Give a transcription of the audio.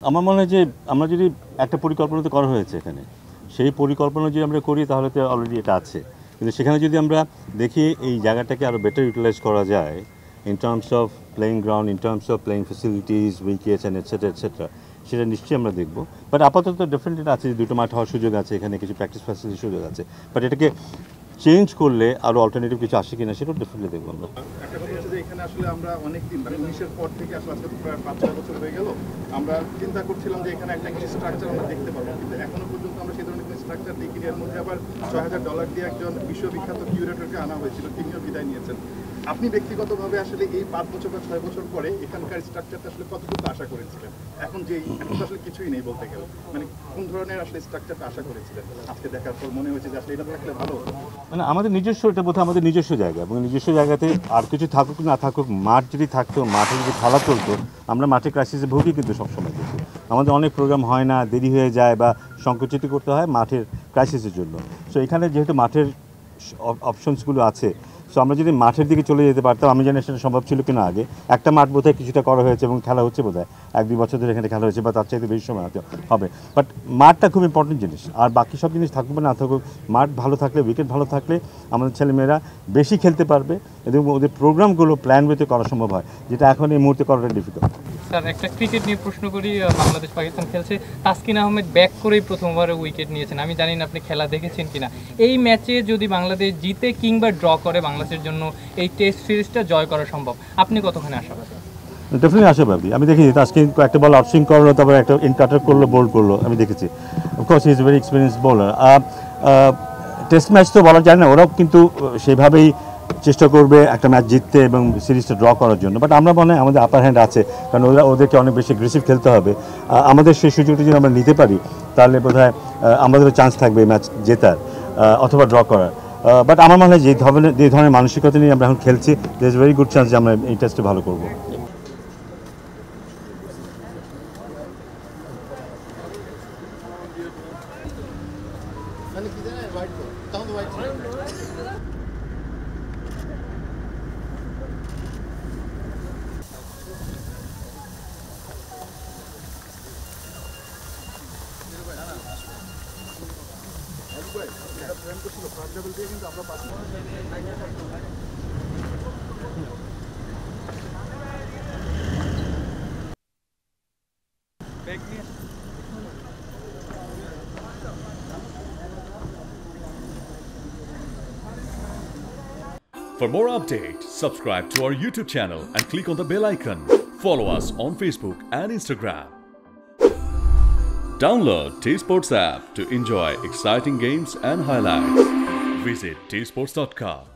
আমার মনে হয় যে আমরা যদি একটা পরিকল্পনা তো করা হয়েছে এখানে, সেই পরিকল্পনা যদি আমরা করি তাহলে তো অলরেডি এটা আছে। কিন্তু সেখানে যদি আমরা দেখি এই জায়গাটাকে আরও বেটার ইউটিলাইজ করা যায় in terms of playing ground, in terms of playing facilities, wickets and etcetera, সেটা নিশ্চয়ই আমরা দেখব। বাট আপাতত ডেফিনেটলি আছে, দুটো মাঠ হওয়ার সুযোগ আছে, এখানে কিছু প্র্যাকটিস ফ্যাসিলিটির সুযোগ আছে। বাট এটাকে চেঞ্জ করলে আরও অল্টারনেটিভ কিছু আসে কিনা সেটাও ডেফিনেটলি দেখবো আমরা। একটা কথা হচ্ছে যে এখানে আসলে আমরা অনেকদিন মানে 19-এর পর থেকে আসলে আজকে তো প্রায় 5-6 বছর হয়ে গেল, আমরা চিন্তা করছিলাম যে এখানে একটা কিছু স্ট্রাকচার আমরা দেখতে পারবো, কিন্তু এখনো পর্যন্ত আমরা সেই ধরনের কোনো স্ট্রাকচার দেখিনি। এর মধ্যে আবার $6,000 দিয়ে একজন বিশ্ববিখ্যাত কিউরেটরকে আনা হয়েছিল, তিনিও বিদায় নিয়েছেন। আপনি ব্যক্তিগতভাবে আসলে এই 5 বছর বা 6 বছর পরে এখানকার স্ট্রাকচারটা আসলে কতটুকু আশা করেছিলেন? এখন তো আসলে কিছুই নেই বলতে গেলে, মানে কোন ধরনের আসলে স্ট্রাকচারটা আশা করেছিলেন? আজকে দেখার পর মনে হয়েছে যে আসলে এটা থাকলে ভালো হতো। মানে আমাদের নিজস্ব, এটা বোধহয় আমাদের নিজস্ব জায়গা, এবং নিজস্ব জায়গাতে আর কিছু থাকুক না থাকুক, মাঠ যদি থাকতো, মাঠে যদি খেলা চলতো, আমরা মাঠে ক্রাইসিসে ভুগি কিন্তু সবসময় দেখি। আমাদের অনেক প্রোগ্রাম হয় না, দেরি হয়ে যায় বা সংকুচিত করতে হয় মাঠের ক্রাইসিসের জন্য। সো এখানে যেহেতু মাঠের অপশনসগুলো আছে, সো আমরা যদি মাঠের দিকে চলে যেতে পারতাম, আমি জানি সেটা সম্ভব ছিল কিনা আগে। একটা মাঠ বোধহয় কিছুটা করা হয়েছে এবং খেলা হচ্ছে বোধহয় 1-2 বছর ধরে এখানে খেলা হয়েছে, বা তার চাইতে বেশি সময় হবে। বাট মাঠটা খুব ইম্পর্টেন্ট জিনিস, আর বাকি সব জিনিস থাকুক বা না থাকুক, মাঠ ভালো থাকলে, উইকেট ভালো থাকলে আমাদের ছেলেমেয়েরা বেশি খেলতে পারবে এবং ওদের প্রোগ্রামগুলো প্ল্যান ওয়েতে করা সম্ভব হয়, যেটা এখন এই মুহূর্তে করাটা ডিফিকাল্ট। স্যার, একটা ক্রিকেট নিয়ে প্রশ্ন করি। বাংলাদেশ পাকিস্তান খেলছে, তাসকিন আহমেদ ব্যাক করেই প্রথমবার উইকেট নিয়েছেন। আমি জানি না আপনি খেলা দেখেছেন কিনা। এই ম্যাচে যদি বাংলাদেশ জিতে কিংবা ড্র করে, বাংলাদেশের জন্য এই টেস্ট সিরিজটা জয় করা সম্ভব। আপনি কতখানি আশাবাদী? ডেফিনেটলি আশাবাদী। আমি দেখেছি তাসকিন একটা বল আউটসুইং করলো, তারপর একটা ইনকাটার করলো, বোল্ড করলো, আমি দেখেছি। Of course he is very experience bowler. Test match তো বলা যায় না, ওরাও কিন্তু সেভাবেই চেষ্টা করবে একটা ম্যাচ জিততে এবং সিরিজটা ড্র করার জন্য। বাট আমরা মনে হয় আমাদের আপার হ্যান্ড আছে, কারণ ওদেরকে অনেক বেশি অ্যাগ্রেসিভ খেলতে হবে। আমাদের সেই সুযোগটা যদি আমরা নিতে পারি, তাহলে বোধহয় আমাদেরও চান্স থাকবে এই ম্যাচ জেতার অথবা ড্র করার। বাট আমার মনে হয় যে ধরনের মানসিকতা নিয়ে আমরা এখন খেলছি, there is very good chance যে আমরা এই টেস্টে ভালো করবো। For more updates, subscribe to our YouTube channel and click on the bell icon. Follow us on Facebook and Instagram. Download T-Sports app to enjoy exciting games and highlights. Visit tsports.com.